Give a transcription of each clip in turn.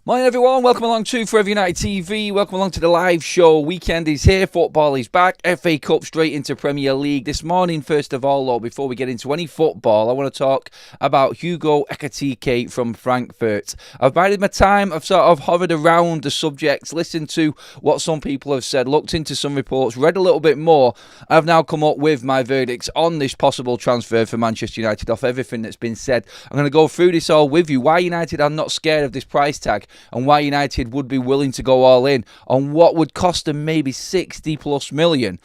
Morning everyone, welcome along to Forever United TV, welcome along to the live show. Weekend is here, football is back, FA Cup straight into Premier League. This morning, first of all, before we get into any football, I want to talk about Hugo Ekitike from Frankfurt. I've bided my time, I've sort of hovered around the subject, listened to what some people have said, looked into some reports, read a little bit more. I've now come up with my verdicts on this possible transfer for Manchester United off everything that's been said. I'm going to go through this all with you, why United are not scared of this price tag, and why United would be willing to go all in on what would cost them maybe 60 plus million.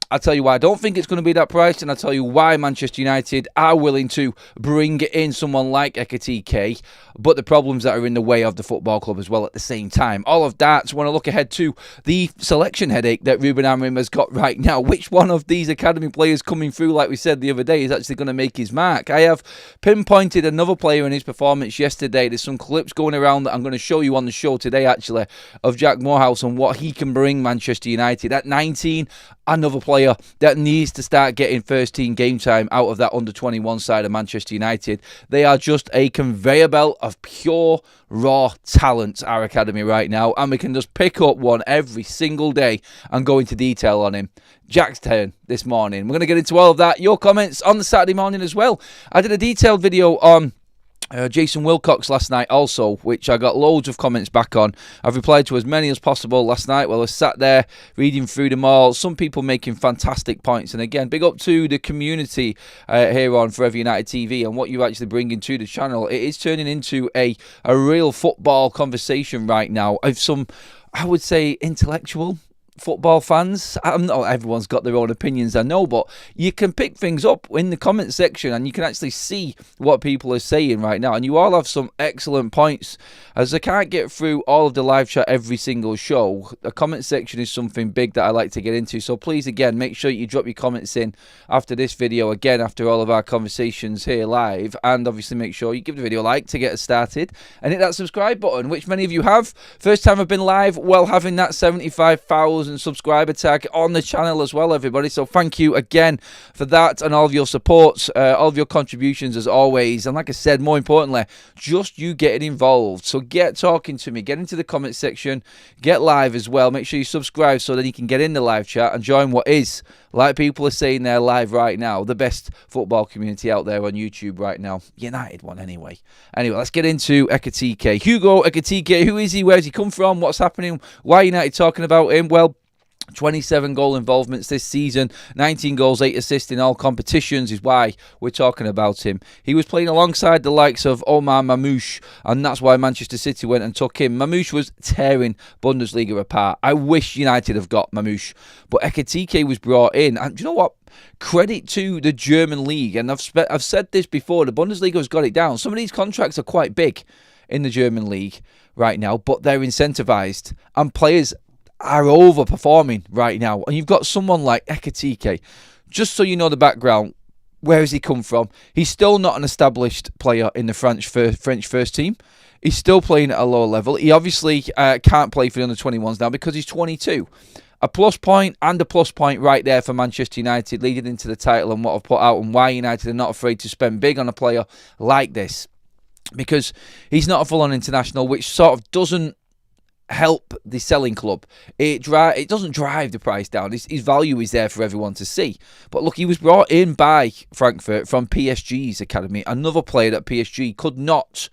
I'll tell you why I don't think it's going to be that price, and I'll tell you why Manchester United are willing to bring in someone like Ekitiké, but the problems that are in the way of the football club as well at the same time. All of that, so I want to look ahead to the selection headache that Ruben Amorim has got right now. Which one of these academy players coming through, like we said the other day, is actually going to make his mark? I have pinpointed another player in his performance yesterday. There's some clips going around that I'm going to show you on the show today, actually, of Jack Morehouse and what he can bring Manchester United. At 19, another player that needs to start getting first team game time out of that under 21 side of Manchester United. They are just a conveyor belt of pure raw talent, our academy right now, and we can just pick up one every single day and go into detail on him. Jack's turn this morning. We're going to get into all of that. Your comments on the Saturday morning as well. I did a detailed video on Jason Wilcox last night also, which I got loads of comments back on. I've replied to as many as possible last night while I sat there reading through them all. Some people making fantastic points, and again, big up to the community here on Forever United TV and what you're actually bringing to the channel. It is turning into a real football conversation right now of some, I would say, intellectual football fans. Not everyone's got their own opinions, I know, but you can pick things up in the comment section and you can actually see what people are saying right now, and you all have some excellent points. As I can't get through all of the live chat every single show, the comment section is something big that I like to get into, so please again make sure you drop your comments in after this video, again after all of our conversations here live, and obviously make sure you give the video a like to get us started and hit that subscribe button, which many of you have. First time I've been live while having that 75,000 subscriber tag on the channel as well, everybody, so thank you again for that and all of your support, all of your contributions as always, and like I said, more importantly, just you getting involved. So get talking to me, get into the comment section, get live as well, make sure you subscribe so that you can get in the live chat and join what is, like people are saying there live right now, the best football community out there on YouTube right now. United one anyway. Anyway, let's get into Ekitike. Hugo Ekitike, who is he? Where's he come from? What's happening? Why United talking about him? Well, 27 goal involvements this season, 19 goals, 8 assists in all competitions is why we're talking about him. He was playing alongside the likes of Omar Mamouche, and that's why Manchester City went and took him. Mamouche was tearing Bundesliga apart. I wish United have got Mamouche, but Ekitike was brought in, and do you know what? Credit to the German league, and I've said this before, the Bundesliga has got it down. Some of these contracts are quite big in the German league right now, but they're incentivised, and players are overperforming right now. And you've got someone like Ekitike. Just so you know the background, where has he come from? He's still not an established player in the French first team. He's still playing at a lower level. He obviously can't play for the under-21s now because he's 22. A plus point and a plus point right there for Manchester United leading into the title and what I've put out, and why United are not afraid to spend big on a player like this. Because he's not a full-on international, which sort of doesn't help the selling club. It doesn't drive the price down. His value is there for everyone to see. But look, he was brought in by Frankfurt from PSG's academy, another player that PSG could not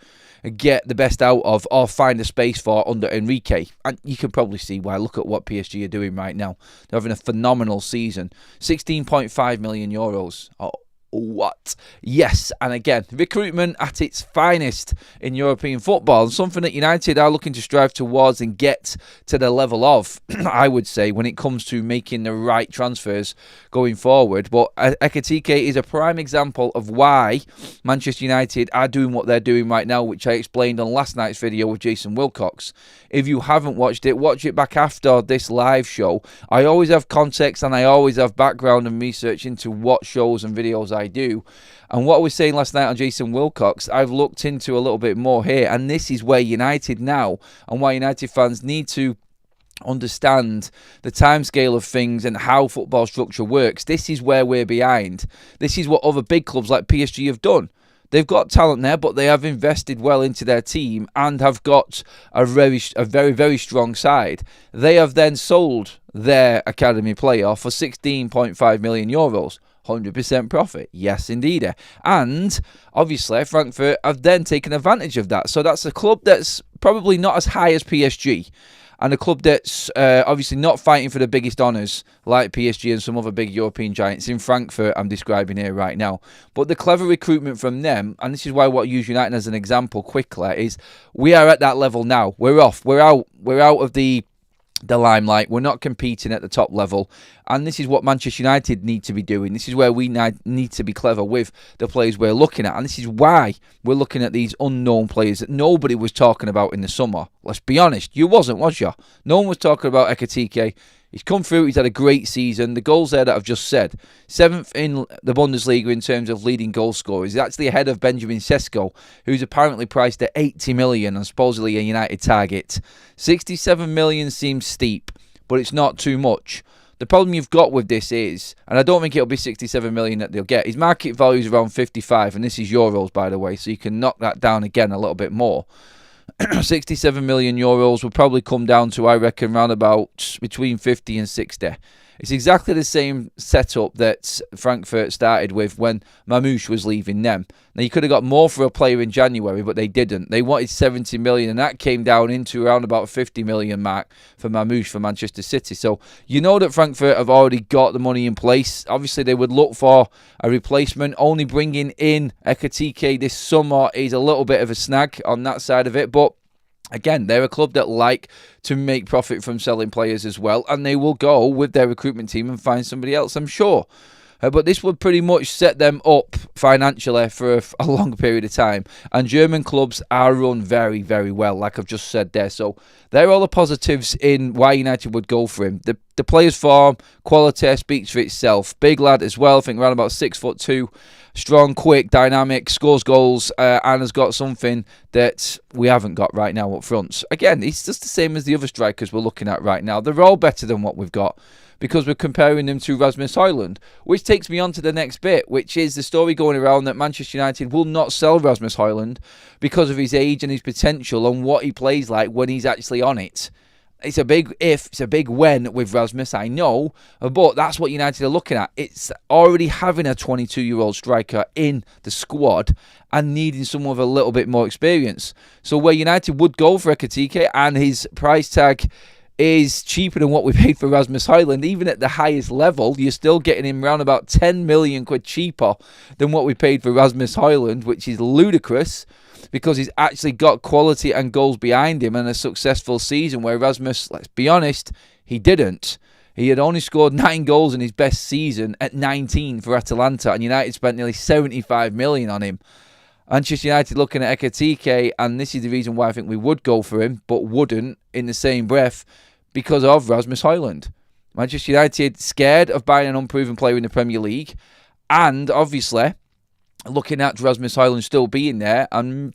get the best out of or find a space for under Enrique. And you can probably see why. Look at what PSG are doing right now. They're having a phenomenal season. 16.5 million euros. Oh, what? Yes, and again, recruitment at its finest in European football, and something that United are looking to strive towards and get to the level of, I would say, when it comes to making the right transfers going forward. But Ekitike is a prime example of why Manchester United are doing what they're doing right now, which I explained on last night's video with Jason Wilcox. If you haven't watched it, watch it back after this live show. I always have context and I always have background and research into what shows and videos I do. And what I was saying last night on Jason Wilcox, I've looked into a little bit more here, and this is where United now, and why United fans need to understand the timescale of things and how football structure works. This is where we're behind. This is what other big clubs like PSG have done. They've got talent there, but they have invested well into their team and have got a very, very strong side. They have then sold their academy player for 16.5 million euros. 100% profit. Yes, indeed. And obviously, Frankfurt have then taken advantage of that. So that's a club that's probably not as high as PSG. And a club that's obviously not fighting for the biggest honours like PSG and some other big European giants in Frankfurt I'm describing here right now. But the clever recruitment from them, and this is why I want to use United as an example quickly, is we are at that level now. We're off. We're out of the limelight. We're not competing at the top level, and this is what Manchester United need to be doing. This is where we need to be clever with the players we're looking at, and this is why we're looking at these unknown players that nobody was talking about in the summer. Let's be honest, you wasn't, was you? No one was talking about Ekitike. He's come through, he's had a great season. The goals there that I've just said, 7th in the Bundesliga in terms of leading goal scorers. He's actually ahead of Benjamin Sesko, who's apparently priced at 80 million and supposedly a United target. 67 million seems steep, but it's not too much. The problem you've got with this is, and I don't think it'll be 67 million that they'll get, his market value is around 55, and this is euros, by the way, so you can knock that down again a little bit more. 67 million euros will probably come down to, I reckon, around about between 50 and 60. It's exactly the same setup that Frankfurt started with when Mamouche was leaving them. Now, you could have got more for a player in January, but they didn't. They wanted 70 million, and that came down into around about 50 million mark for Mamouche for Manchester City. So, you know that Frankfurt have already got the money in place. Obviously, they would look for a replacement. Only bringing in Ekitike this summer is a little bit of a snag on that side of it, but again, they're a club that like to make profit from selling players as well, and they will go with their recruitment team and find somebody else, I'm sure. But this would pretty much set them up financially for a long period of time. And German clubs are run very, very well, like I've just said there. So they're all the positives in why United would go for him. The player's form, quality speaks for itself. Big lad as well, I think around about 6'2". Strong, quick, dynamic, scores goals, and has got something that we haven't got right now up front. Again, it's just the same as the other strikers we're looking at right now. They're all better than what we've got because we're comparing them to Rasmus Højlund, which takes me on to the next bit, which is the story going around that Manchester United will not sell Rasmus Højlund because of his age and his potential and what he plays like when he's actually on it. It's a big if, it's a big when with Rasmus, I know, but that's what United are looking at. It's already having a 22-year-old striker in the squad and needing someone with a little bit more experience. So where United would go for Ekitike, and his price tag is cheaper than what we paid for Rasmus Højlund, even at the highest level, you're still getting him around about 10 million quid cheaper than what we paid for Rasmus Højlund, which is ludicrous, because he's actually got quality and goals behind him and a successful season, where Rasmus, let's be honest, he didn't. He had only scored 9 goals in his best season at 19 for Atalanta, and United spent nearly 75 million on him. Manchester United looking at Ekitike, and this is the reason why I think we would go for him, but wouldn't in the same breath, because of Rasmus Højlund. Manchester United scared of buying an unproven player in the Premier League, and obviously looking at Rasmus Højlund still being there and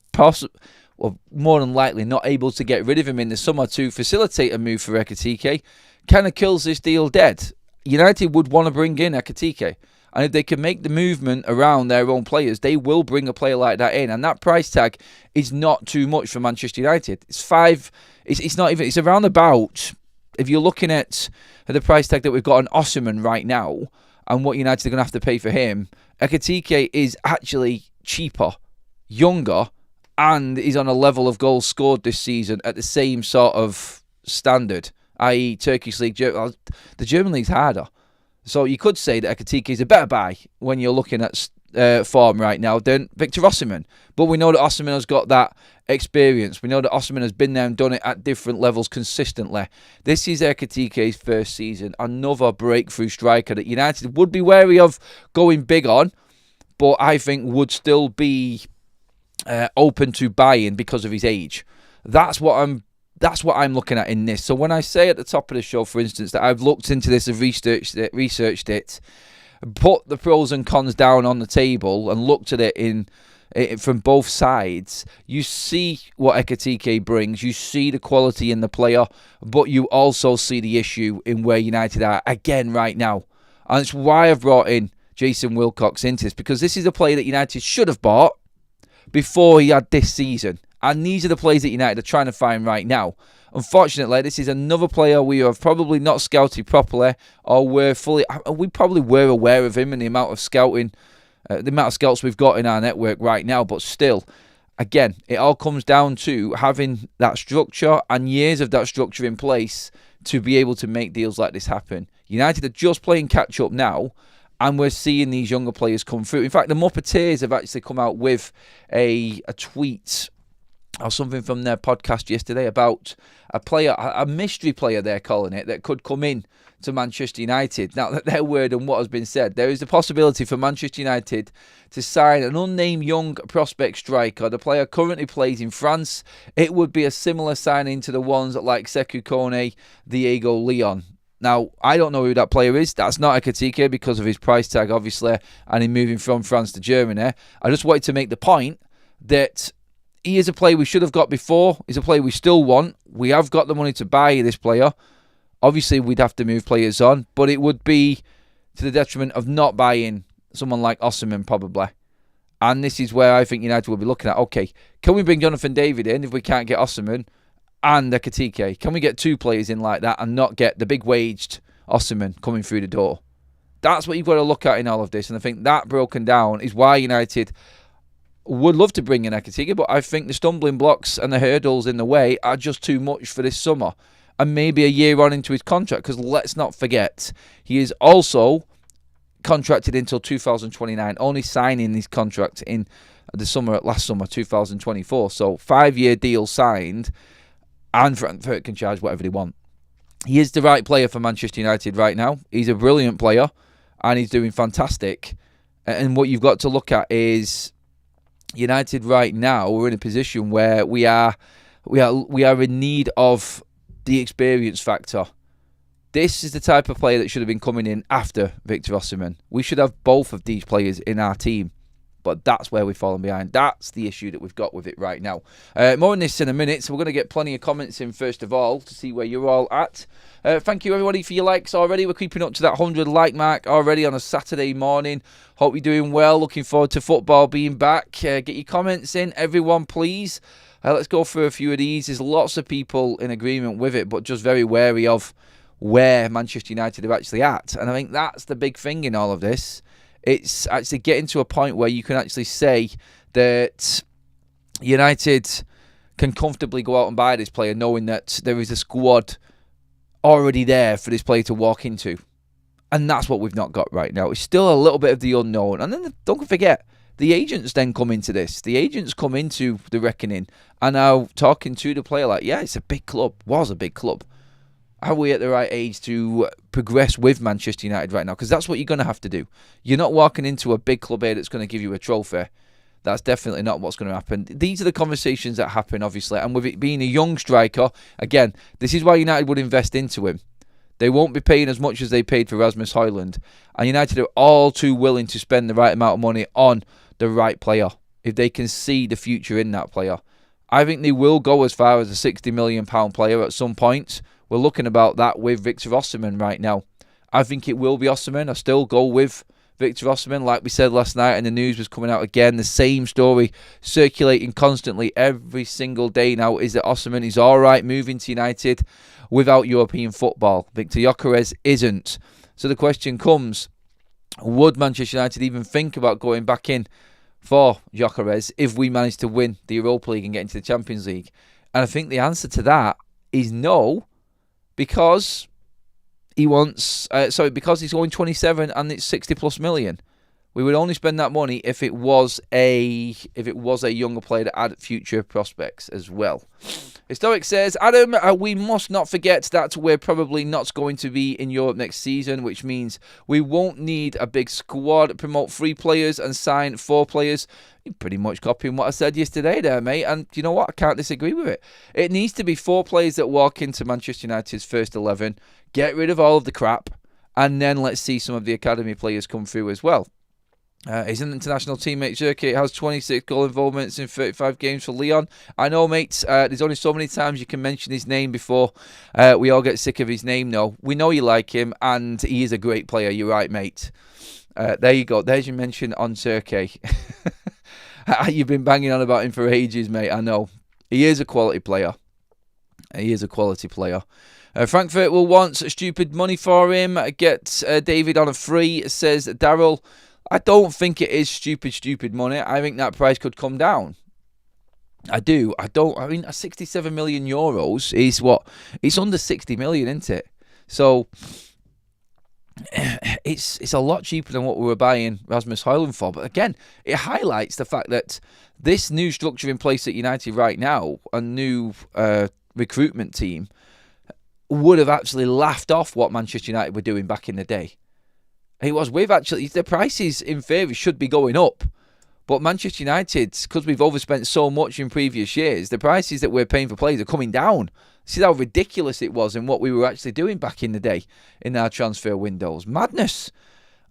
more than likely not able to get rid of him in the summer to facilitate a move for Ekitike, kind of kills this deal dead. United would want to bring in Ekitike, and if they can make the movement around their own players, they will bring a player like that in, and that price tag is not too much for Manchester United. It's not even, it's around about, if you're looking at the price tag that we've got on Osimhen right now, and what United are going to have to pay for him, Ekitike is actually cheaper, younger, and is on a level of goals scored this season at the same sort of standard, i.e. Turkish League. The German League's harder. So you could say that Ekitike is a better buy when you're looking at form right now than Victor Osimhen. But we know that Osimhen has got that experience. We know that Osimhen has been there and done it at different levels consistently. This is Ekitike's first season. Another breakthrough striker that United would be wary of going big on, but I think would still be open to buying because of his age. That's what I'm looking at in this. So when I say at the top of the show, for instance, that I've looked into this and researched it, put the pros and cons down on the table and looked at it from both sides, you see what Ekitike brings. You see the quality in the player, but you also see the issue in where United are again right now. And it's why I've brought in Jason Wilcox into this, because this is a player that United should have bought before he had this season. And these are the players that United are trying to find right now. Unfortunately, this is another player we have probably not scouted properly, or we probably were aware of him and the amount of scouting, the amount of scouts we've got in our network right now. But still, again, it all comes down to having that structure and years of that structure in place to be able to make deals like this happen. United are just playing catch up now, and we're seeing these younger players come through. In fact, the Muppeteers have actually come out with a tweet or something from their podcast yesterday about a player, a mystery player they're calling it, that could come in to Manchester United. Now, that their word and what has been said, there is a possibility for Manchester United to sign an unnamed young prospect striker. The player currently plays in France. It would be a similar signing to the ones like Sekou Kone, Diego Leon. Now, I don't know who that player is. That's not Ekitike because of his price tag, obviously, and him moving from France to Germany. I just wanted to make the point that he is a player we should have got before. He's a player we still want. We have got the money to buy this player. Obviously, we'd have to move players on, but it would be to the detriment of not buying someone like Osimhen, probably. And this is where I think United will be looking at, okay, can we bring Jonathan David in if we can't get Osimhen and Ekitike? Can we get two players in like that and not get the big-waged Osimhen coming through the door? That's what you've got to look at in all of this, and I think that broken down is why United would love to bring in Ekitike, but I think the stumbling blocks and the hurdles in the way are just too much for this summer. And maybe a year on into his contract, because let's not forget, he is also contracted until 2029, only signing his contract in the last summer, 2024. So 5-year deal signed, and Frankfurt can charge whatever they want. He is the right player for Manchester United right now. He's a brilliant player, and he's doing fantastic. And what you've got to look at is United right now, we're in a position where we are in need of the experience factor. This is the type of player that should have been coming in after Victor Osimhen. We should have both of these players in our team, but that's where we've fallen behind. That's the issue that we've got with it right now. More on this in a minute, so we're going to get plenty of comments in first of all to see where you're all at. Thank you everybody for your likes already. We're creeping up to that 100 like mark already on a Saturday morning. Hope you're doing well. Looking forward to football being back. Get your comments in, everyone, please. Let's go through a few of these. There's lots of people in agreement with it, but just very wary of where Manchester United are actually at. And I think that's the big thing in all of this. It's actually getting to a point where you can actually say that United can comfortably go out and buy this player, knowing that there is a squad already there for this player to walk into. And that's what we've not got right now. It's still a little bit of the unknown. And then don't forget, the agents then come into this. The agents come into the reckoning and are talking to the player like, yeah, it's a big club. Was a big club. Are we at the right age to progress with Manchester United right now? Because that's what you're going to have to do. You're not walking into a big club here that's going to give you a trophy. That's definitely not what's going to happen. These are the conversations that happen, obviously. And with it being a young striker, again, this is why United would invest into him. They won't be paying as much as they paid for Rasmus Højlund. And United are all too willing to spend the right amount of money on the right player if they can see the future in that player. I think they will go as far as a £60 million player at some point. We're looking about that with Victor Osimhen right now. I think it will be Osimhen. I still go with Victor Osimhen. Like we said last night, and the news was coming out again, the same story circulating constantly every single day now is that Osimhen is all right moving to United without European football. Victor Gyökeres isn't. So the question comes, would Manchester United even think about going back in for Gyökeres if we manage to win the Europa League and get into the Champions League? And I think the answer to that is no, because because he's going 27 and it's 60 plus million. We would only spend that money if it was a younger player that had future prospects as well. Historic says, Adam, we must not forget that we're probably not going to be in Europe next season, which means we won't need a big squad, promote 3 players and sign 4 players. You're pretty much copying what I said yesterday there, mate. And you know what? I can't disagree with it. It needs to be 4 players that walk into Manchester United's first 11, get rid of all of the crap, and then let's see some of the academy players come through as well. His international teammate Ekitike has 26 goal involvements in 35 games for Lyon. I know, mate, there's only so many times you can mention his name before we all get sick of his name now. We know you like him, and he is a great player. You're right, mate. There you go. There's your mention on Ekitike. You've been banging on about him for ages, mate. I know. He is a quality player. Frankfurt will want stupid money for him. Get David on a free, says Daryl. I don't think it is stupid money. I think that price could come down. I do. I mean, 67 million euros is what? It's under 60 million, isn't it? So it's a lot cheaper than what we were buying Rasmus Højlund for. But again, it highlights the fact that this new structure in place at United right now, a new recruitment team, would have actually laughed off what Manchester United were doing back in the day. The prices in theory should be going up. But Manchester United, because we've overspent so much in previous years, the prices that we're paying for players are coming down. See how ridiculous it was in what we were actually doing back in the day in our transfer windows. Madness.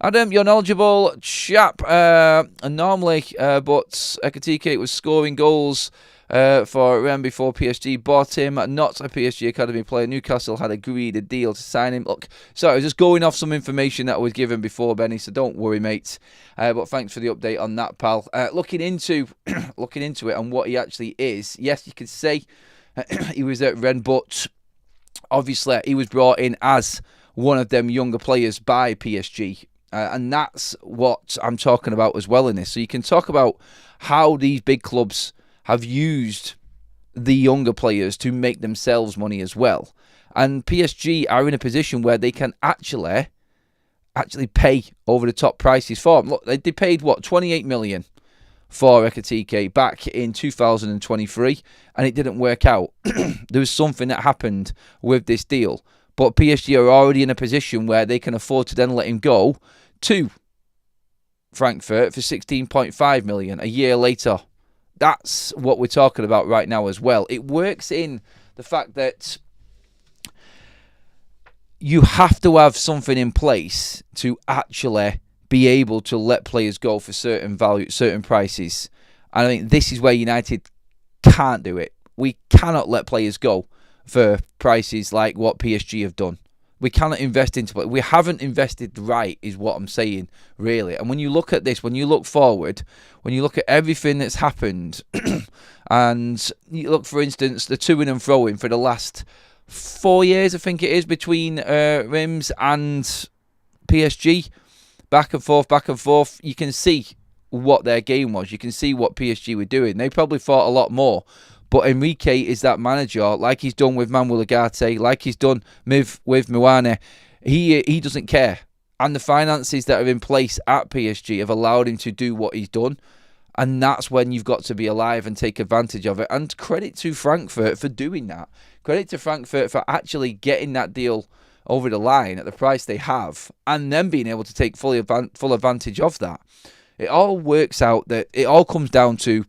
Adam, you're knowledgeable chap. Normally, but Ekitike was scoring goals for Rennes before PSG bought him. Not a PSG academy player. Newcastle had agreed a deal to sign him. Look, sorry, I was just going off some information that I was given before, Benny, so don't worry, mate. But thanks for the update on that, pal. Looking into it and what he actually is, yes, you could say he was at Rennes, but obviously he was brought in as one of them younger players by PSG. And that's what I'm talking about as well in this. So you can talk about how these big clubs have used the younger players to make themselves money as well. And PSG are in a position where they can actually pay over the top prices for them. Look, they paid, 28 million for Ekitike back in 2023, and it didn't work out. There was something that happened with this deal. But PSG are already in a position where they can afford to then let him go to Frankfurt for 16.5 million a year later. That's what we're talking about right now as well. It works in the fact that you have to have something in place to actually be able to let players go for certain value, certain prices. And I think this is where United can't do it. We cannot let players go for prices like what PSG have done. We cannot invest into it. We haven't invested right, is what I'm saying, really. And when you look at this, when you look forward, when you look at everything that's happened, and you look, for instance, the to-in and fro-in for the last 4 years, I think it is, between Reims and PSG, back and forth, you can see what their game was. You can see what PSG were doing. They probably thought a lot more. But Enrique is that manager, like he's done with Manuel Ugarte, like he's done with Mouane. He doesn't care. And the finances that are in place at PSG have allowed him to do what he's done. And that's when you've got to be alive and take advantage of it. And credit to Frankfurt for doing that. Credit to Frankfurt for actually getting that deal over the line at the price they have, and then being able to take full advantage of that. It all works out that it all comes down to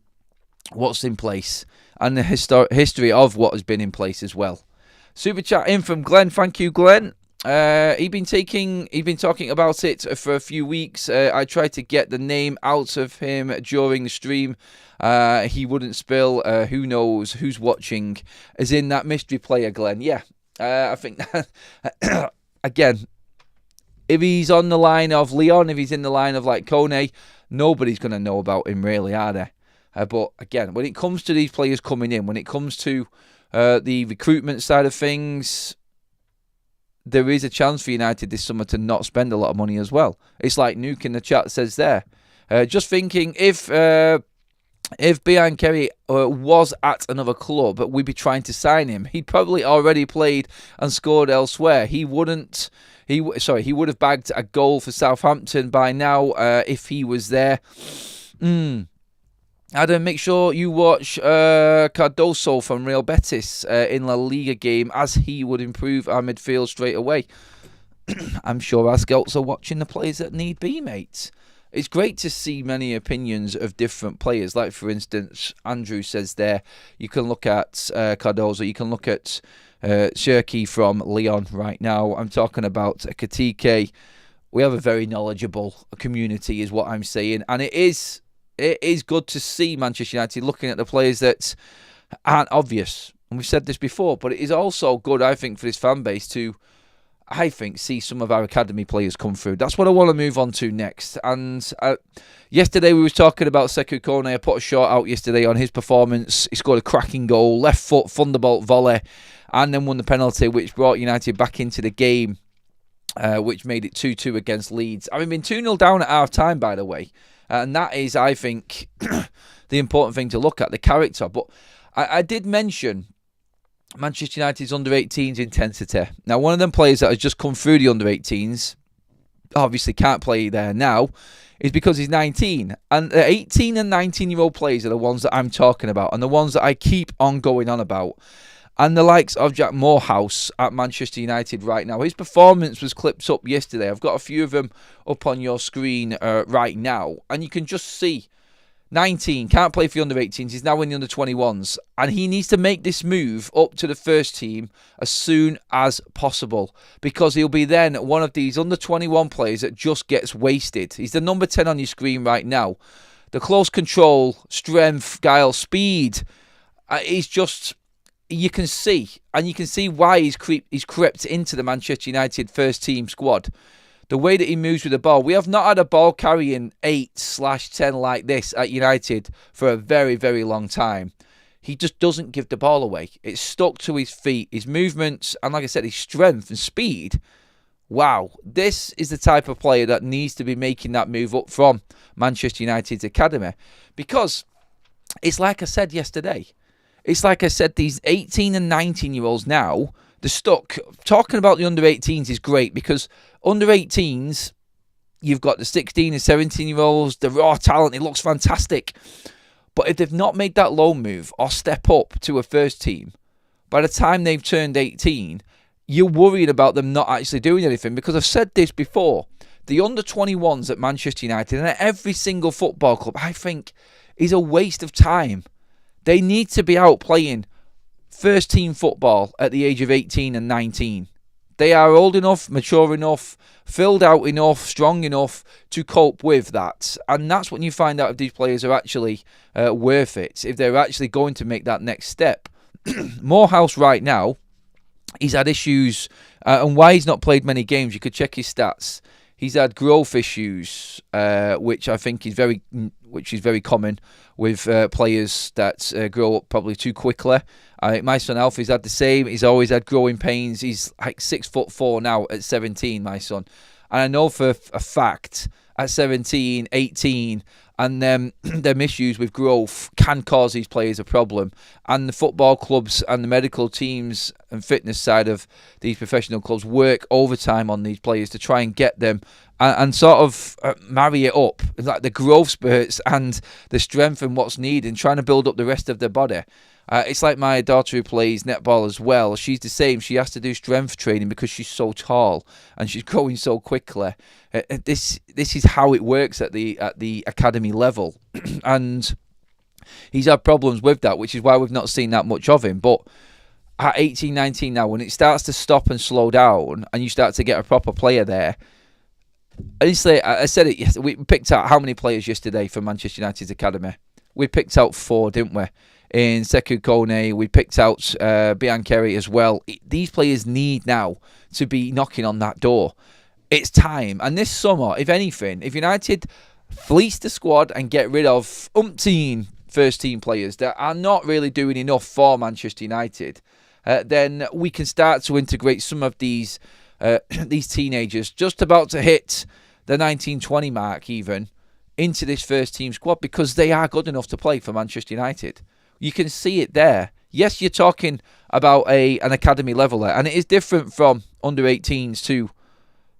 what's in place and the history of what has been in place as well. Super chat in from Glenn. Thank you, Glenn. He'd been talking about it for a few weeks. I tried to get the name out of him during the stream. He wouldn't spill. Who knows who's watching? As in that mystery player, Glenn. Yeah, I think that, again, if he's on the line of Leon, if he's in the line of like Kone, nobody's going to know about him, really, are they? But again, when it comes to these players coming in, when it comes to the recruitment side of things, there is a chance for United this summer to not spend a lot of money as well. It's like Nuke in the chat says there. Just thinking, if Bian Kerry was at another club, we'd be trying to sign him. He'd probably already played and scored elsewhere. He would have bagged a goal for Southampton by now if he was there. Adam, make sure you watch Cardoso from Real Betis in La Liga game, as he would improve our midfield straight away. I'm sure our scouts are watching the players that need be, mate. It's great to see many opinions of different players. Like, for instance, Andrew says there, you can look at Cardoso, you can look at Cherki from Lyon right now. I'm talking about Ekitike. We have a very knowledgeable community, is what I'm saying. And it is good to see Manchester United looking at the players that aren't obvious. And we've said this before, but it is also good, I think, for this fan base to I think, see some of our academy players come through. That's what I want to move on to next. And yesterday we was talking about Sekou Kone. I put a short out yesterday on his performance. He scored a cracking goal, left foot, thunderbolt volley, and then won the penalty, which brought United back into the game, which made it 2-2 against Leeds. Having been 2-0 down at half-time, by the way. And that is, I think, the important thing to look at, the character. But I did mention Manchester United's under-18s intensity. Now, one of them players that has just come through the under-18s, obviously can't play there now, is because he's 19. And the 18 and 19-year-old players are the ones that I'm talking about, and the ones that I keep on going on about. And the likes of Jack Morehouse at Manchester United right now. His performance was clipped up yesterday. I've got a few of them up on your screen right now. And you can just see 19, can't play for the under-18s. He's now in the under-21s. And he needs to make this move up to the first team as soon as possible. Because he'll be then one of these under-21 players that just gets wasted. He's the number 10 on your screen right now. The close control, strength, guile, speed. He's just... You can see why he's crept into the Manchester United first team squad. The way that he moves with the ball. We have not had a ball carrying 8/10 like this at United for a very, very long time. He just doesn't give the ball away. It's stuck to his feet, his movements, and like I said, his strength and speed. Wow, this is the type of player that needs to be making that move up from Manchester United's academy. Because it's like I said yesterday. It's like I said, these 18 and 19-year-olds now, they're stuck. Talking about the under-18s is great because under-18s, you've got the 16 and 17-year-olds, the raw talent, it looks fantastic. But if they've not made that loan move or step up to a first team, by the time they've turned 18, you're worried about them not actually doing anything. Because I've said this before, the under-21s at Manchester United and at every single football club, I think, is a waste of time. They need to be out playing first team football at the age of 18 and 19. They are old enough, mature enough, filled out enough, strong enough to cope with that. And that's when you find out if these players are actually worth it, if they're actually going to make that next step. Morehouse right now, he's had issues, and why he's not played many games, you could check his stats. He's had growth issues, which I think is very common with players that grow up probably too quickly. My son Alfie's had the same. He's always had growing pains. He's like 6'4" now at 17, my son. And I know for a fact at 17, 18, and them issues with growth can cause these players a problem. And the football clubs and the medical teams and fitness side of these professional clubs work overtime on these players to try and get them and sort of marry it up, like the growth spurts and the strength and what's needed, and trying to build up the rest of their body. It's like my daughter who plays netball as well. She's the same. She has to do strength training because she's so tall and she's growing so quickly. This is how it works at the academy level. And he's had problems with that, which is why we've not seen that much of him. But at 18, 19 now, when it starts to stop and slow down and you start to get a proper player there, honestly, I said it yesterday, we picked out how many players yesterday for Manchester United's academy. We picked out 4, didn't we? In Sekou Kone, we picked out Biancheri as well. These players need now to be knocking on that door. It's time. And this summer, if anything, if United fleece the squad and get rid of umpteen first-team players that are not really doing enough for Manchester United, then we can start to integrate some of these teenagers just about to hit the 19-20 mark even into this first-team squad, because they are good enough to play for Manchester United. You can see it there. Yes, you're talking about an academy level there, and it is different from under-18s to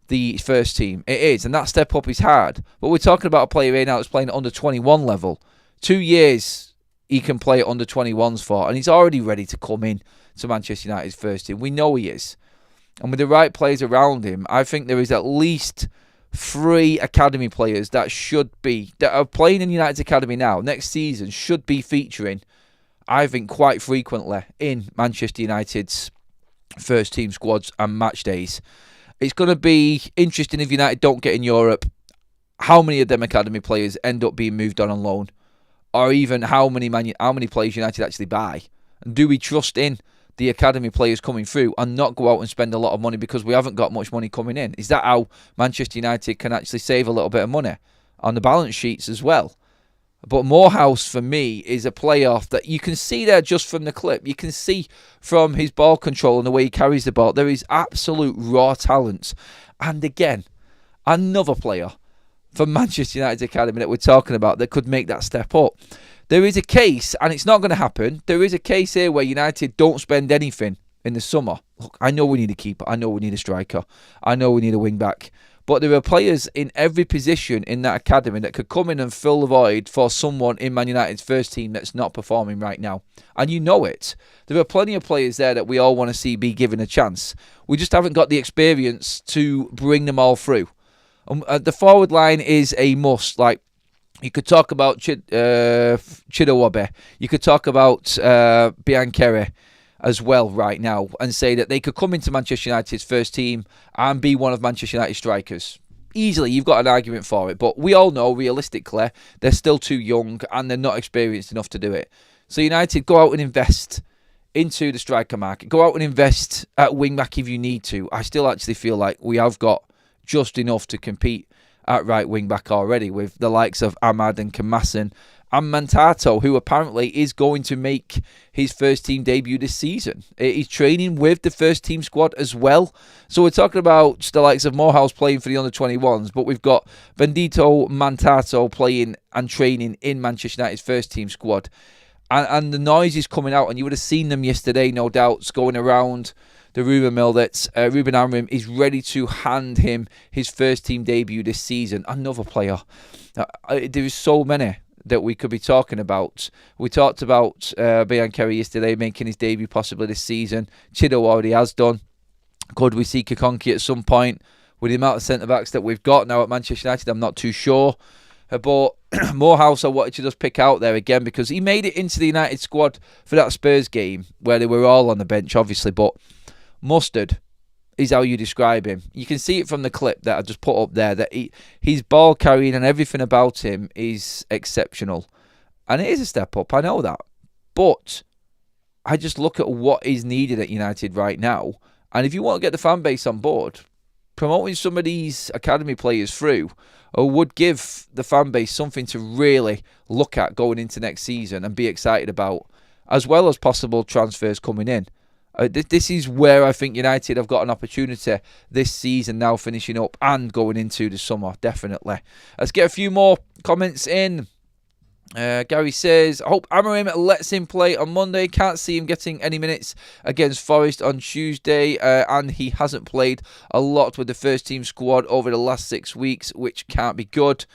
the first team. It is, and that step up is hard. But we're talking about a player here now that's playing at under-21 level. 2 years he can play at under-21s for, and he's already ready to come in to Manchester United's first team. We know he is. And with the right players around him, I think there is at least 3 academy players that are playing in United's academy now, next season, should be featuring, I think, quite frequently in Manchester United's first team squads and match days. It's going to be interesting if United don't get in Europe, how many of them academy players end up being moved on loan, or even how many players United actually buy. And do we trust in the academy players coming through and not go out and spend a lot of money because we haven't got much money coming in? Is that how Manchester United can actually save a little bit of money on the balance sheets as well? But Morehouse, for me, is a playoff that you can see there just from the clip. You can see from his ball control and the way he carries the ball. There is absolute raw talent. And again, another player from Manchester United's academy that we're talking about that could make that step up. There is a case, and it's not going to happen, there is a case here where United don't spend anything in the summer. Look, I know we need a keeper. I know we need a striker. I know we need a wing-back. But there are players in every position in that academy that could come in and fill the void for someone in Man United's first team that's not performing right now. And you know it. There are plenty of players there that we all want to see be given a chance. We just haven't got the experience to bring them all through. The forward line is a must. Like, you could talk about Chidowabe. You could talk about Bianchere as well right now and say that they could come into Manchester United's first team and be one of Manchester United's strikers. Easily, you've got an argument for it. But we all know, realistically, they're still too young and they're not experienced enough to do it. So United, go out and invest into the striker market. Go out and invest at wing-back if you need to. I still actually feel like we have got just enough to compete at right wing back already with the likes of Ahmad and Kamasin and Mantato, who apparently is going to make his first team debut this season. He's training with the first team squad as well. So we're talking about the likes of Morehouse playing for the under-21s, but we've got Bendito Mantato playing and training in Manchester United's first team squad. And the noise is coming out, and you would have seen them yesterday, no doubt, going around the rumour mill that Ruben Amorim is ready to hand him his first team debut this season. Another player. There is so many that we could be talking about. We talked about Bianchere yesterday making his debut possibly this season. Chido already has done. Could we see Kikonki at some point? With the amount of centre-backs that we've got now at Manchester United, I'm not too sure. But Morehouse I wanted to just pick out there again because he made it into the United squad for that Spurs game where they were all on the bench, obviously, but mustard is how you describe him. You can see it from the clip that I just put up there that his ball carrying and everything about him is exceptional. And it is a step up, I know that. But I just look at what is needed at United right now. And if you want to get the fan base on board, promoting some of these academy players through would give the fan base something to really look at going into next season and be excited about, as well as possible transfers coming in. This is where I think United have got an opportunity this season now, finishing up and going into the summer, definitely. Let's get a few more comments in. Gary says, I hope Amorim lets him play on Monday. Can't see him getting any minutes against Forest on Tuesday. And he hasn't played a lot with the first team squad over the last 6 weeks, which can't be good.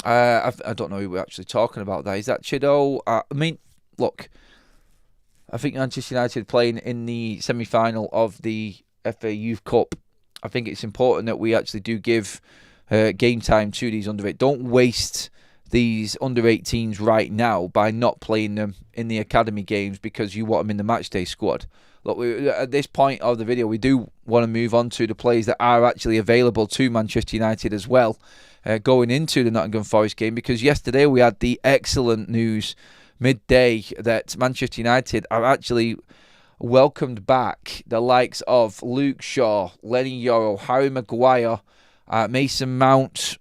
I don't know who we're actually talking about there. Is that Chido? I mean, look, I think Manchester United playing in the semi-final of the FA Youth Cup. I think it's important that we actually do give game time to these under-8. Don't waste these under-18s right now by not playing them in the academy games because you want them in the matchday squad. Look, at this point of the video, we do want to move on to the players that are actually available to Manchester United as well going into the Nottingham Forest game, because yesterday we had the excellent news midday that Manchester United are actually welcomed back the likes of Luke Shaw, Lenny Yoro, Harry Maguire, Mason Mount,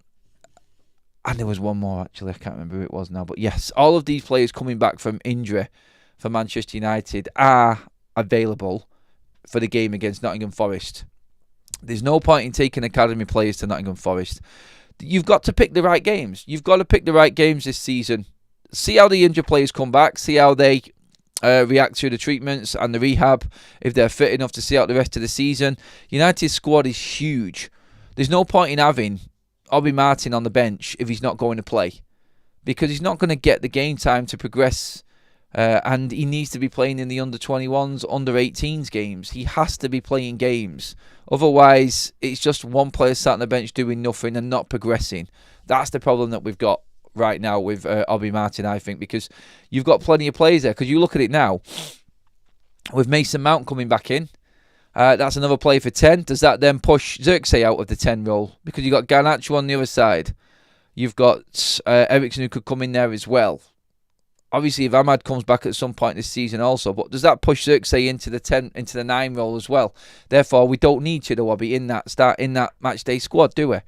and there was one more actually, I can't remember who it was now, but yes, all of these players coming back from injury for Manchester United are available for the game against Nottingham Forest. There's no point in taking academy players to Nottingham Forest. You've got to pick the right games. You've got to pick the right games this season. See how the injured players come back. See how they react to the treatments and the rehab, if they're fit enough to see out the rest of the season. United's squad is huge. There's no point in having Obi Martin on the bench if he's not going to play, because he's not going to get the game time to progress, and he needs to be playing in the under-21s, under-18s games. He has to be playing games. Otherwise, it's just one player sat on the bench doing nothing and not progressing. That's the problem that we've got right now with Obi Martin, I think, because you've got plenty of players there. Because you look at it now, with Mason Mount coming back in, that's another player for 10. Does that then push Xerxes out of the 10 role? Because you've got Garnacho on the other side. You've got Ericsson who could come in there as well. Obviously, if Ahmad comes back at some point this season also, but does that push Xerxes into the 9 role as well? Therefore, we don't need Chidowabi in that match day squad, do we?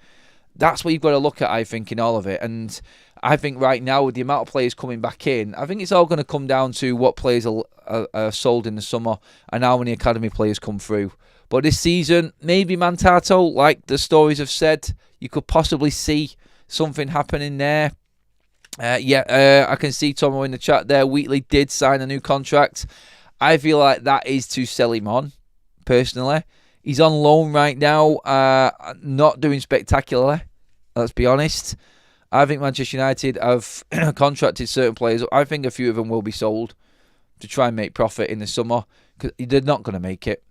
That's what you've got to look at, I think, in all of it. And I think right now, with the amount of players coming back in, I think it's all going to come down to what players are sold in the summer and how many academy players come through. But this season, maybe Mantato, like the stories have said, you could possibly see something happening there. I can see Tomo in the chat there. Wheatley did sign a new contract. I feel like that is to sell him on, personally. He's on loan right now, not doing spectacularly, let's be honest. I think Manchester United have contracted certain players. I think a few of them will be sold to try and make profit in the summer, because they're not going to make it.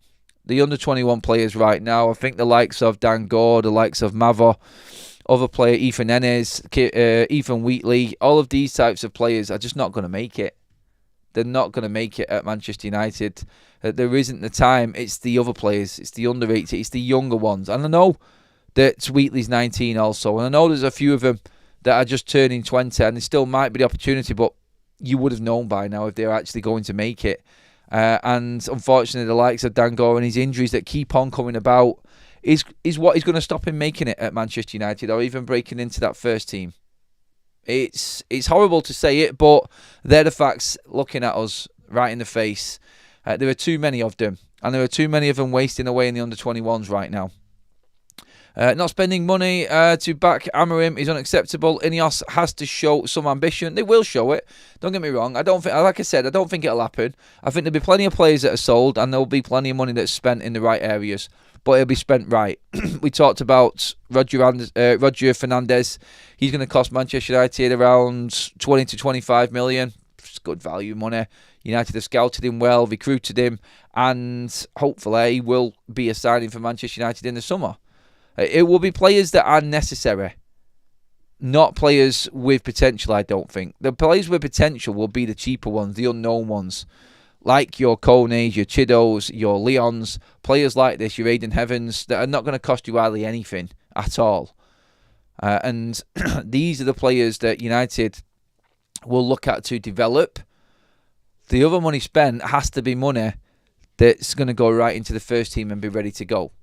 The under-21 players right now, I think the likes of Dan Gore, the likes of Mavo, other player, Ethan Enes, Ethan Wheatley, all of these types of players are just not going to make it. They're not going to make it at Manchester United. There isn't the time. It's the other players. It's the under 80. It's the younger ones. And I know that Wheatley's 19 also. And I know there's a few of them that are just turning 20. And there still might be the opportunity. But you would have known by now if they're actually going to make it. And unfortunately, the likes of Dan Gore and his injuries that keep on coming about is what is going to stop him making it at Manchester United or even breaking into that first team. It's horrible to say it, but they're the facts looking at us right in the face. There are too many of them, and there are too many of them wasting away in the under-21s right now. Not spending money to back Amorim is unacceptable. Ineos has to show some ambition. They will show it. Don't get me wrong. I don't think it'll happen. I think there'll be plenty of players that are sold, and there'll be plenty of money that's spent in the right areas. But it'll be spent right. We talked about Roger Fernandez. He's going to cost Manchester United around 20 to 25 million. It's good value money. United have scouted him well, recruited him, and hopefully he will be a signing for Manchester United in the summer. It will be players that are necessary, not players with potential, I don't think. The players with potential will be the cheaper ones, the unknown ones. Like your Kones, your Chidos, your Leons, players like this, your Aiden Heavens, that are not going to cost you hardly anything at all. And these are the players that United will look at to develop. The other money spent has to be money that's going to go right into the first team and be ready to go.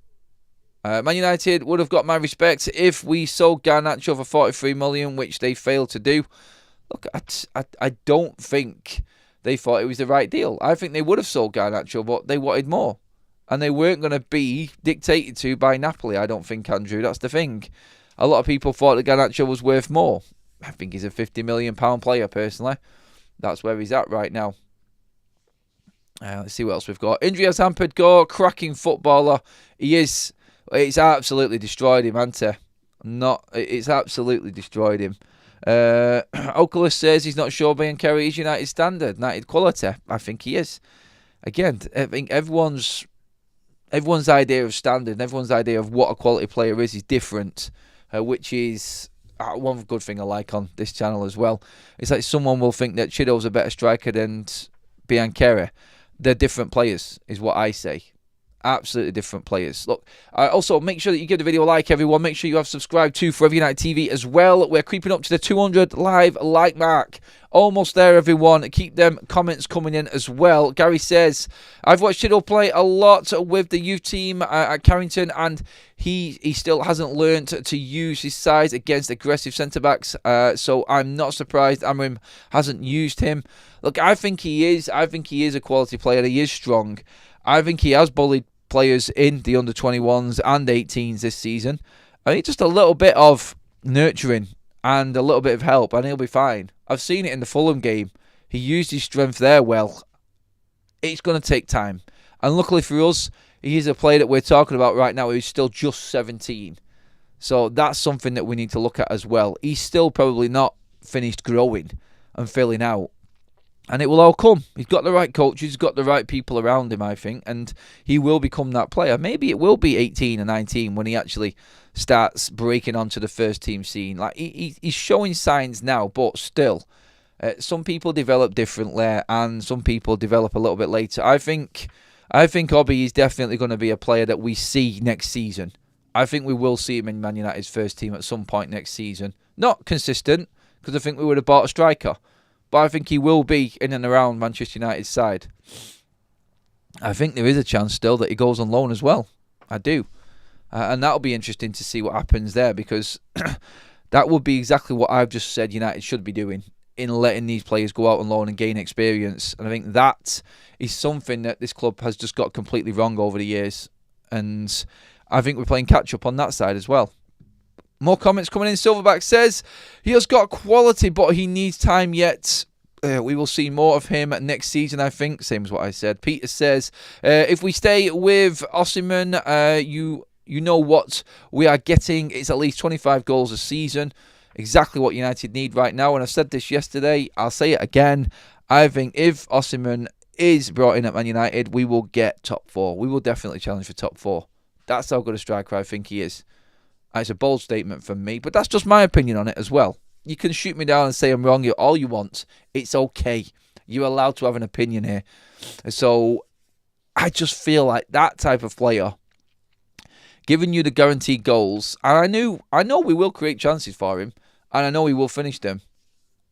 Man United would have got my respect if we sold Garnacho for 43 million, which they failed to do. Look, I don't think they thought it was the right deal. I think they would have sold Garnacho, but they wanted more. And they weren't going to be dictated to by Napoli, I don't think, Andrew. That's the thing. A lot of people thought that Garnacho was worth more. I think he's a £50 million player, personally. That's where he's at right now. Let's see what else we've got. Injury has hampered Gore, cracking footballer. He is. It's absolutely destroyed him, hasn't it? It's absolutely destroyed him. Oculus says he's not sure Biancheri is United standard, United quality. I think he is. Again, I think everyone's idea of standard and everyone's idea of what a quality player is different, which is one good thing I like on this channel as well. It's like someone will think that Chido's a better striker than Biancheri. They're different players, is what I say. Absolutely different players. Look, also make sure that you give the video a like, everyone. Make sure you have subscribed to Forever United TV as well. We're creeping up to the 200 live like mark. Almost there, everyone. Keep them comments coming in as well. Gary says, I've watched Chido play a lot with the youth team at Carrington, and he still hasn't learned to use his size against aggressive centre-backs. So I'm not surprised Amorim hasn't used him. Look, I think he is. I think he is a quality player. He is strong. I think he has bullied players in the under-21s and 18s this season. I think just a little bit of nurturing and a little bit of help and he'll be fine. I've seen it in the Fulham game. He used his strength there well. It's going to take time. And luckily for us, he is a player that we're talking about right now who's still just 17. So that's something that we need to look at as well. He's still probably not finished growing and filling out. And it will all come. He's got the right coaches, he's got the right people around him, I think, and he will become that player. Maybe it will be 18 or 19 when he actually starts breaking onto the first team scene. Like he's showing signs now, but still, some people develop differently, and some people develop a little bit later. I think Obi is definitely going to be a player that we see next season. I think we will see him in Man United's first team at some point next season. Not consistent, because I think we would have bought a striker. but I think he will be in and around Manchester United's side. I think there is a chance still that he goes on loan as well. I do. And that'll be interesting to see what happens there, because that would be exactly what I've just said United should be doing, in letting these players go out on loan and gain experience. And I think that is something that this club has just got completely wrong over the years. And I think we're playing catch-up on that side as well. More comments coming in. Silverback says, he has got quality, but he needs time yet. We will see more of him next season, I think. Same as what I said. Peter says, if we stay with Osimhen, you know what we are getting. It's at least 25 goals a season. Exactly what United need right now. And I said this yesterday. I'll say it again. I think if Osimhen is brought in at Man United, we will get top 4. We will definitely challenge for top 4. That's how good a striker I think he is. It's a bold statement from me, but that's just my opinion on it as well. You can shoot me down and say I'm wrong all you want. It's okay. You're allowed to have an opinion here. So I just feel like that type of player, giving you the guaranteed goals, and I know we will create chances for him, and I know he will finish them.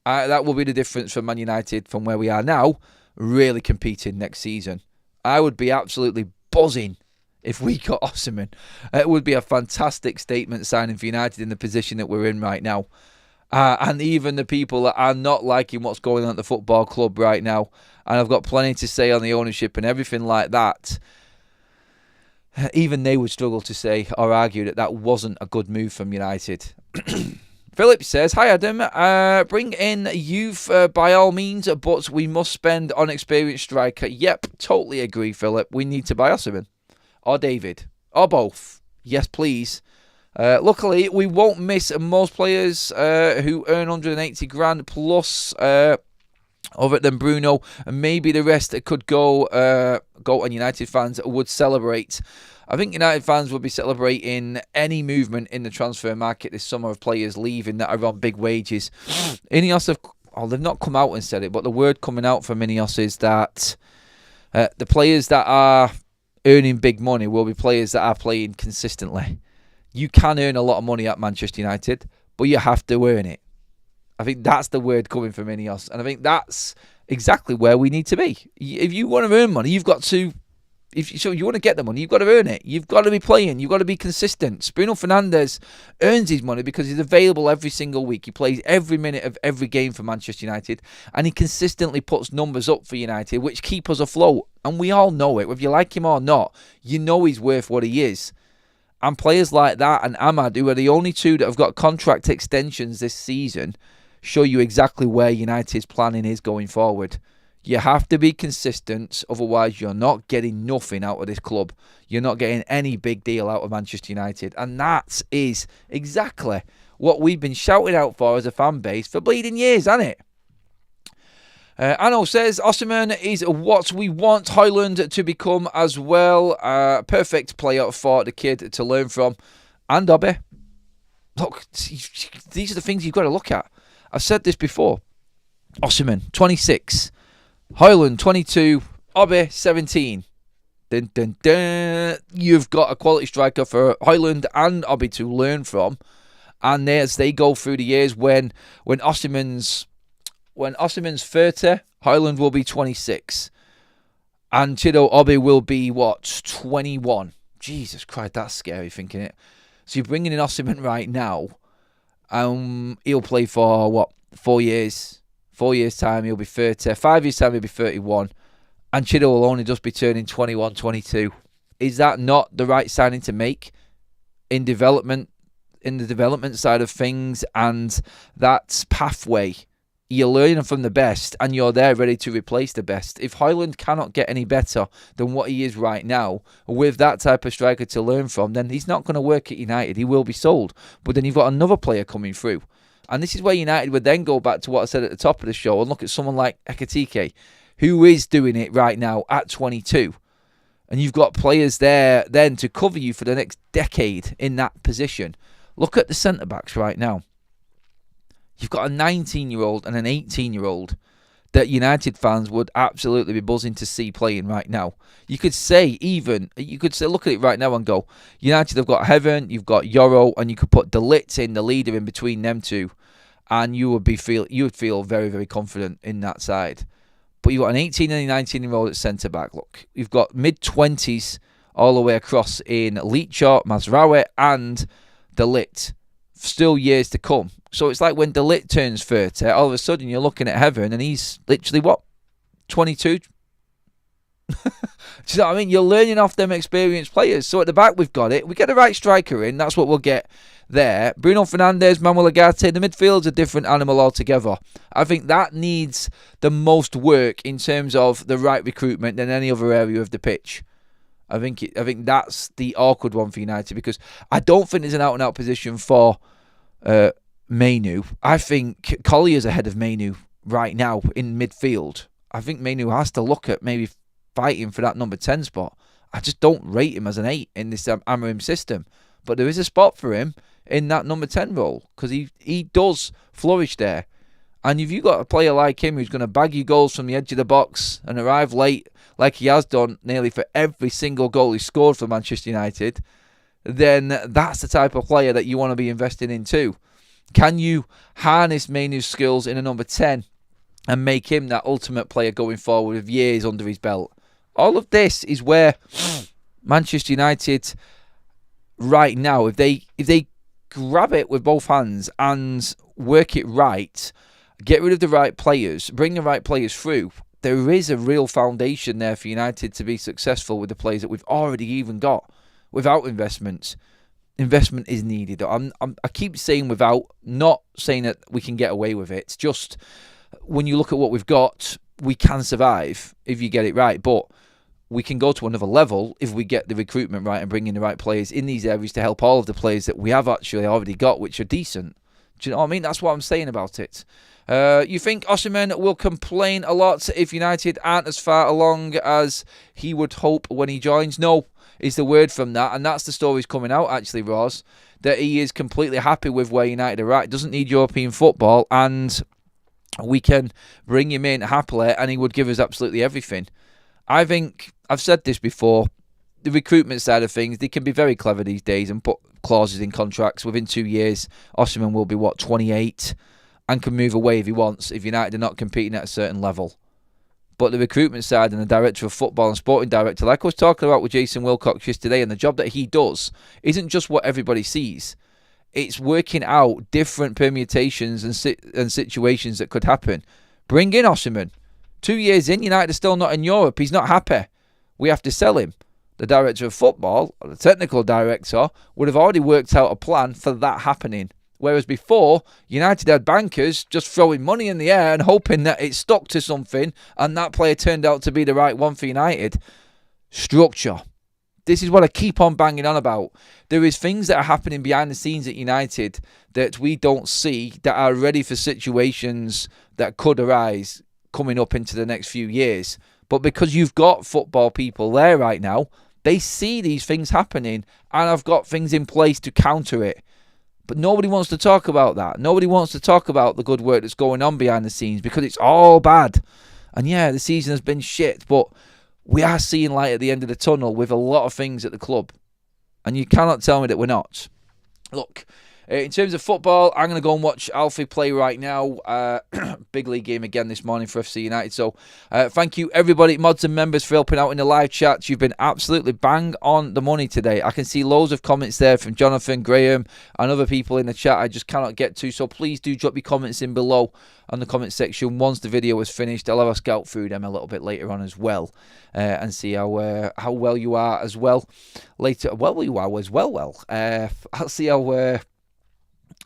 That will be the difference for Man United from where we are now, really competing next season. I would be absolutely buzzing if we got Osimhen. It would be a fantastic statement signing for United in the position that we're in right now. And even the people that are not liking what's going on at the football club right now, and I've got plenty to say on the ownership and everything like that, even they would struggle to say or argue that that wasn't a good move from United. Philip says, hi Adam, bring in youth by all means, but we must spend on experienced striker. Yep, totally agree, Philip. We need to buy Osimhen. Or David. Or both. Yes, please. Luckily, we won't miss most players who earn 180 grand plus other than Bruno, and maybe the rest that could go, and United fans would celebrate. I think United fans would be celebrating any movement in the transfer market this summer of players leaving that are on big wages. Ineos they've not come out and said it, but the word coming out from Ineos is that the players that are earning big money will be players that are playing consistently. You can earn a lot of money at Manchester United, but you have to earn it. I think that's the word coming from Ineos, and I think that's exactly where we need to be. If you want to earn money, you've got to. If you want to get the money, you've got to earn it. You've got to be playing. You've got to be consistent. Bruno Fernandes earns his money because he's available every single week. He plays every minute of every game for Manchester United, and he consistently puts numbers up for United, which keep us afloat. And we all know it. Whether you like him or not, you know he's worth what he is. And players like that and Ahmad, who are the only two that have got contract extensions this season, show you exactly where United's planning is going forward. You have to be consistent, otherwise you're not getting nothing out of this club. You're not getting any big deal out of Manchester United. And that is exactly what we've been shouting out for as a fan base for bleeding years, hasn't it? Anno says, Osimhen is what we want Højlund to become as well. Perfect player for the kid to learn from. And Dobby. Look, these are the things you've got to look at. I've said this before. Osimhen, 26. Højlund, 22. Obi, 17. Dun, dun, dun. You've got a quality striker for Højlund and Obi to learn from. And as they go through the years, when Osimhen's 30, Højlund will be 26. And Chido Obi will be, 21. Jesus Christ, that's scary thinking it. So you're bringing in Osimhen right now. He'll play for, 4 years? 4 years' time, he'll be 30. 5 years' time, he'll be 31. And Chido will only just be turning 21, 22. Is that not the right signing to make in the development side of things? And that pathway, you're learning from the best and you're there ready to replace the best. If Højlund cannot get any better than what he is right now, with that type of striker to learn from, then he's not going to work at United. He will be sold. But then you've got another player coming through. And this is where United would then go back to what I said at the top of the show and look at someone like Ekitike, who is doing it right now at 22. And you've got players there then to cover you for the next decade in that position. Look at the centre-backs right now. You've got a 19-year-old and an 18-year-old that United fans would absolutely be buzzing to see playing right now. You could say, look at it right now and go, United have got Heaven, you've got Yoro, and you could put De Ligt in, the leader in between them two. and you would feel very, very confident in that side. But you've got an 18 and a 19-year-old at centre-back. Look, you've got mid-20s all the way across in Leachart, Mazraoui, and De Ligt. Still years to come. So it's like when De Ligt turns 30, all of a sudden you're looking at heaven, and he's literally, 22? Do you know what I mean? You're learning off them experienced players. So at the back, we've got it. We get the right striker in. That's what we'll get there. Bruno Fernandes, Manuel Ugarte. The midfield's a different animal altogether. I think that needs the most work in terms of the right recruitment than any other area of the pitch. I think that's the awkward one for United, because I don't think there's an out-and-out position for Mainu. I think Collier's ahead of Mainu right now in midfield. I think Mainu has to look at maybe fighting for that number 10 spot. I just don't rate him as an 8 in this Amorim system. But there is a spot for him in that number 10 role, because he does flourish there. And if you've got a player like him who's going to bag you goals from the edge of the box and arrive late, like he has done nearly for every single goal he scored for Manchester United, then that's the type of player that you want to be investing in too. Can you harness Mainu's skills in a number 10 and make him that ultimate player going forward with years under his belt? All of this is where Manchester United right now, if they grab it with both hands and work it right, get rid of the right players, bring the right players through, there is a real foundation there for United to be successful with the players that we've already even got without investments. Investment is needed. I keep saying without, not saying that we can get away with it. It's just when you look at what we've got, we can survive if you get it right. But we can go to another level if we get the recruitment right and bring in the right players in these areas to help all of the players that we have actually already got, which are decent. Do you know what I mean? That's what I'm saying about it. You think Osimhen will complain a lot if United aren't as far along as he would hope when he joins? No, is the word from that. And that's the stories coming out, actually, Ross, that he is completely happy with where United are at. Doesn't need European football, and we can bring him in happily, and he would give us absolutely everything. I think, I've said this before, the recruitment side of things, they can be very clever these days and put clauses in contracts. Within 2 years, Osimhen will be, 28, and can move away if he wants, if United are not competing at a certain level. But the recruitment side and the director of football and sporting director, like I was talking about with Jason Wilcox yesterday, and the job that he does isn't just what everybody sees. It's working out different permutations and situations that could happen. Bring in Osimhen. 2 years in, United are still not in Europe. He's not happy. We have to sell him. The director of football, or the technical director, would have already worked out a plan for that happening. Whereas before, United had bankers just throwing money in the air and hoping that it stuck to something, and that player turned out to be the right one for United. Structure. This is what I keep on banging on about. There is things that are happening behind the scenes at United that we don't see, that are ready for situations that could arise coming up into the next few years. But because you've got football people there right now, they see these things happening, and I've got things in place to counter it. But nobody wants to talk about that. Nobody wants to talk about the good work that's going on behind the scenes, because it's all bad. And yeah, the season has been shit, but we are seeing light at the end of the tunnel with a lot of things at the club. And you cannot tell me that we're not. Look, in terms of football, I'm going to go and watch Alfie play right now. Big league game again this morning for FC United. So thank you, everybody, mods and members, for helping out in the live chats. You've been absolutely bang on the money today. I can see loads of comments there from Jonathan, Graham, and other people in the chat I just cannot get to. So please do drop your comments in below on the comment section once the video is finished. I'll have a scout through them a little bit later on as well, and see how well you are as well. Later, well, you are as well. I'll see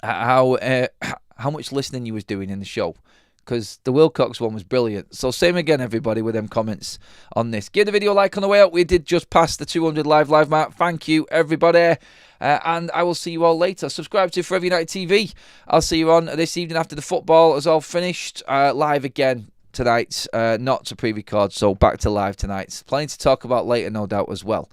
how much listening you was doing in the show, because the Wilcox one was brilliant. So same again, everybody, with them comments on this. Give the video a like on the way out. We did just pass the 200 live mark. Thank you, everybody. And I will see you all later. Subscribe to Forever United TV. I'll see you on this evening after the football is all finished. Live again tonight. Not to pre-record, so back to live tonight. Plenty to talk about later, no doubt, as well.